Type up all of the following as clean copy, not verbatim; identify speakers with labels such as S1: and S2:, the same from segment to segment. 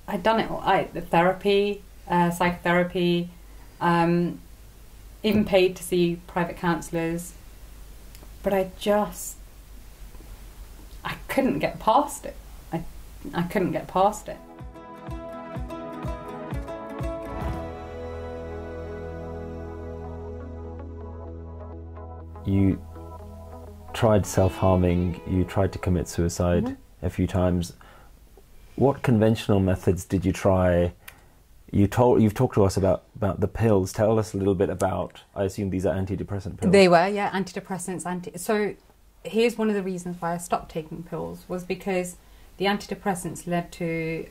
S1: I'd done it all. The therapy, psychotherapy, even paid to see private counsellors, but I couldn't get past it. I couldn't get past it.
S2: You tried self-harming, you tried to commit suicide a few times. What conventional methods did you try? You've talked to us about the pills. Tell us a little bit about, I assume these are antidepressant pills.
S1: They were, yeah, antidepressants. So here's one of the reasons why I stopped taking pills, was because the antidepressants led to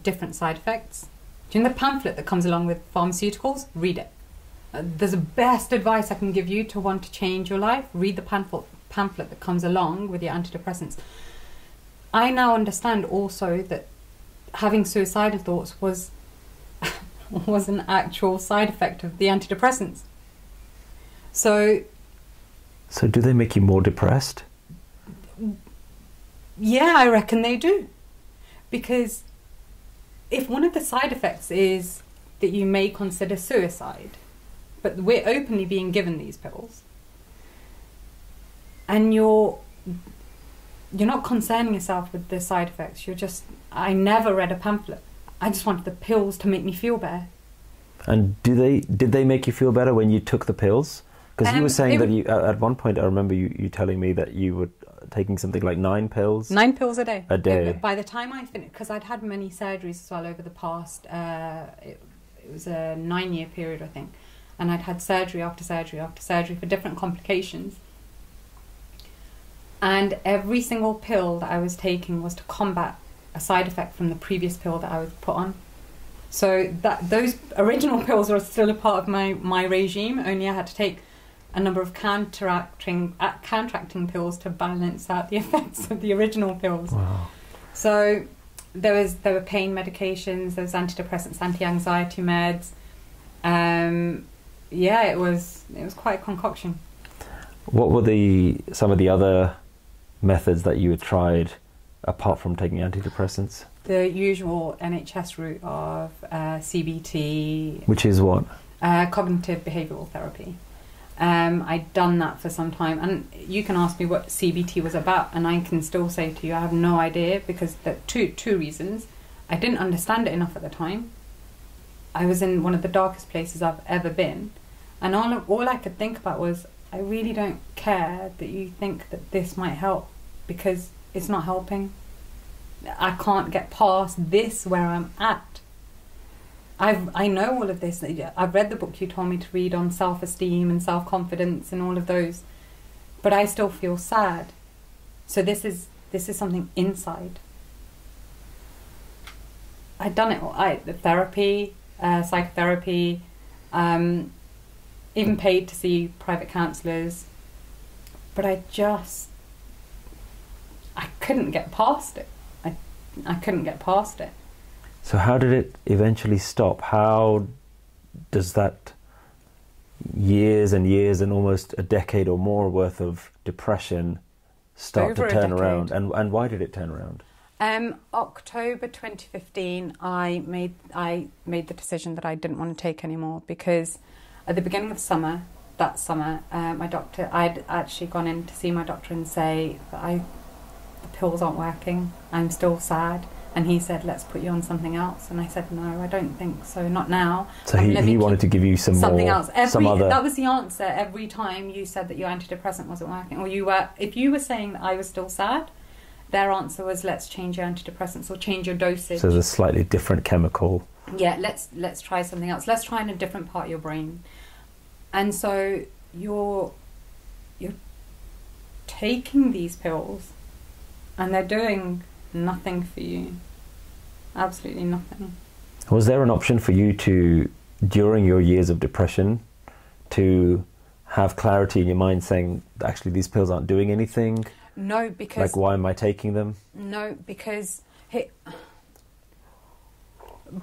S1: different side effects. Do you know the pamphlet that comes along with pharmaceuticals? Read it. There's the best advice I can give you to want to change your life. Read the pamphlet that comes along with your antidepressants. I now understand also that having suicidal thoughts was an actual side effect of the antidepressants. So
S2: do they make you more depressed?
S1: Yeah, I reckon they do. Because if one of the side effects is that you may consider suicide, but we're openly being given these pills, and you're not concerning yourself with the side effects. I never read a pamphlet. I just wanted the pills to make me feel better.
S2: And did they make you feel better when you took the pills? Because you were saying that you, at one point, I remember you telling me that you were taking something like 9 pills.
S1: 9 pills a day.
S2: A day.
S1: By the time I finished, because I'd had many surgeries as well over the past, it was a 9-year period, I think. And I'd had surgery after surgery after surgery for different complications. And every single pill that I was taking was to combat a side effect from the previous pill that I was put on. So those original pills were still a part of my regime, only I had to take a number of counteracting pills to balance out the effects of the original pills.
S2: Wow.
S1: So there were pain medications, there was antidepressants, anti-anxiety meds. Yeah, it was quite a concoction.
S2: What were some of the other methods that you had tried apart from taking antidepressants?
S1: The usual NHS route of CBT.
S2: Which is what?
S1: Cognitive behavioural therapy. I'd done that for some time, and you can ask me what CBT was about, and I can still say to you I have no idea, because there are two reasons. I didn't understand it enough at the time. I was in one of the darkest places I've ever been, and all I could think about was, I really don't care that you think that this might help, because it's not helping. I can't get past this where I'm at. I know all of this. I've read the book you told me to read on self-esteem and self-confidence and all of those, but I still feel sad. So this is something inside. I'd done it all. The therapy, psychotherapy, even paid to see private counsellors, but I couldn't get past it. I couldn't get past it.
S2: So how did it eventually stop? How does that years and years and almost a decade or more worth of depression start to turn around? And why did it turn around?
S1: October 2015, I made the decision that I didn't want to take anymore, because at the beginning of that summer, I'd actually gone in to see my doctor and say that the pills aren't working, I'm still sad. And he said, let's put you on something else. And I said, no, I don't think so, not now.
S2: So he wanted to give you something
S1: else.
S2: Other...
S1: That was the answer every time you said that your antidepressant wasn't working. Or if you were saying that I was still sad, their answer was, let's change your antidepressants or change your dosage.
S2: So there's a slightly different chemical.
S1: Yeah, let's try something else. Let's try in a different part of your brain. And so you're taking these pills and they're doing nothing for you. Absolutely nothing.
S2: Was there an option for you to, during your years of depression, to have clarity in your mind saying, actually these pills aren't doing anything?
S1: No, because...
S2: Like, why am I taking them?
S1: No, because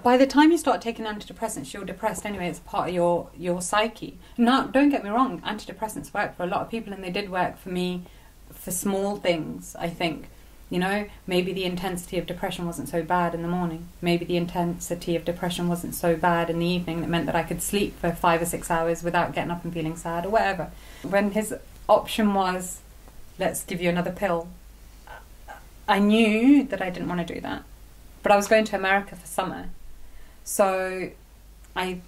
S1: by the time you start taking antidepressants, you're depressed anyway. It's part of your psyche. No, don't get me wrong, antidepressants work for a lot of people, and they did work for me for small things, I think. You know, maybe the intensity of depression wasn't so bad in the morning. Maybe the intensity of depression wasn't so bad in the evening. It meant that I could sleep for 5 or 6 hours without getting up and feeling sad or whatever. When his option was, let's give you another pill, I knew that I didn't want to do that. But I was going to America for summer. So I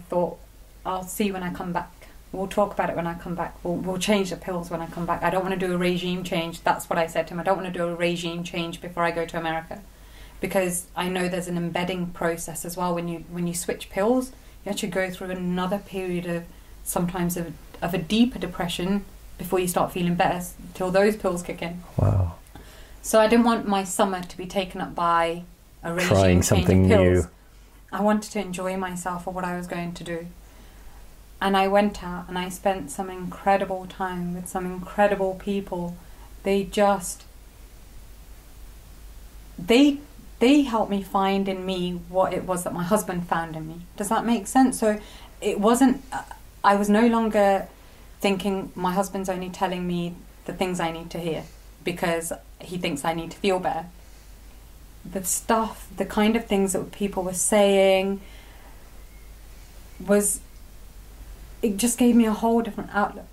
S1: thought, I'll see when I come back. We'll talk about it when I come back. We'll change the pills when I come back. I don't want to do a regime change. That's what I said to him. I don't want to do a regime change before I go to America, because I know there's an embedding process as well. When you switch pills, you actually go through another period of sometimes of a deeper depression before you start feeling better, till those pills kick in.
S2: Wow.
S1: So I didn't want my summer to be taken up by a regime
S2: Trying
S1: change
S2: something
S1: of pills.
S2: new.
S1: I wanted to enjoy myself for what I was going to do. And I went out and I spent some incredible time with some incredible people. They helped me find in me what it was that my husband found in me. Does that make sense? So it wasn't, I was no longer thinking my husband's only telling me the things I need to hear because he thinks I need to feel better. The stuff, the kind of things that people were saying it just gave me a whole different outlook.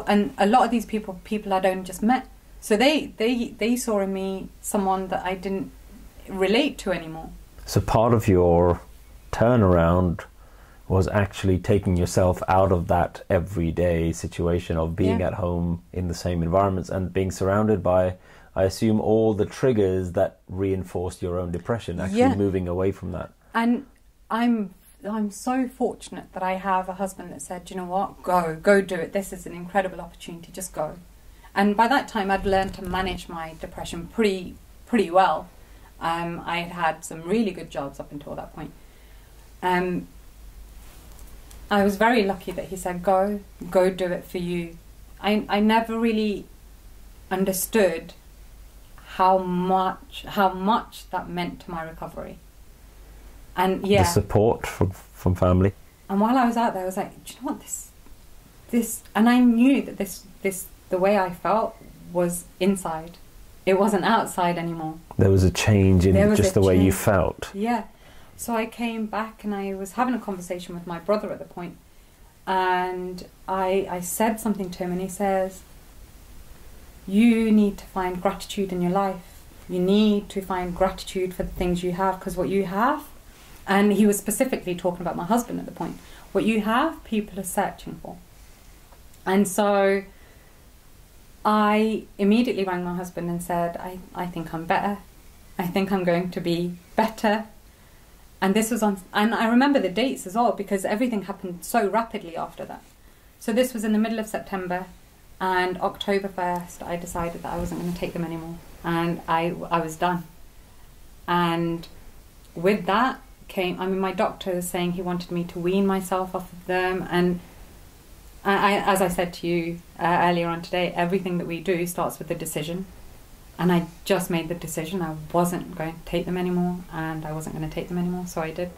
S1: And a lot of these people I'd only just met. So they saw in me someone that I didn't relate to anymore.
S2: So part of your turnaround was actually taking yourself out of that everyday situation of being at home in the same environments and being surrounded by, I assume, all the triggers that reinforced your own depression, actually moving away from that.
S1: And I'm so fortunate that I have a husband that said, you know what, go do it. This is an incredible opportunity, just go. And by that time I'd learned to manage my depression pretty well. I had had some really good jobs up until that point. I was very lucky that he said, go do it for you. I never really understood how much that meant to my recovery. And
S2: the support from family.
S1: And while I was out there, I was like, do you know what, this, and I knew that this, the way I felt was inside. It wasn't outside anymore. There was a change in just the way you felt. Yeah. So I came back and I was having a conversation with my brother at the point, and I said something to him, and he says, you need to find gratitude in your life. You need to find gratitude for the things you have, because what you have, and he was specifically talking about my husband at the point, what you have, people are searching for. And so I immediately rang my husband and said, I think I'm better. I think I'm going to be better. And this was and I remember the dates as well, because everything happened so rapidly after that. So this was in the middle of September, and October 1st, I decided that I wasn't going to take them anymore. And I was done. And with that came, my doctor was saying he wanted me to wean myself off of them. And as I said to you earlier on today, everything that we do starts with a decision. And I just made the decision I wasn't going to take them anymore, and I wasn't going to take them anymore, so I did.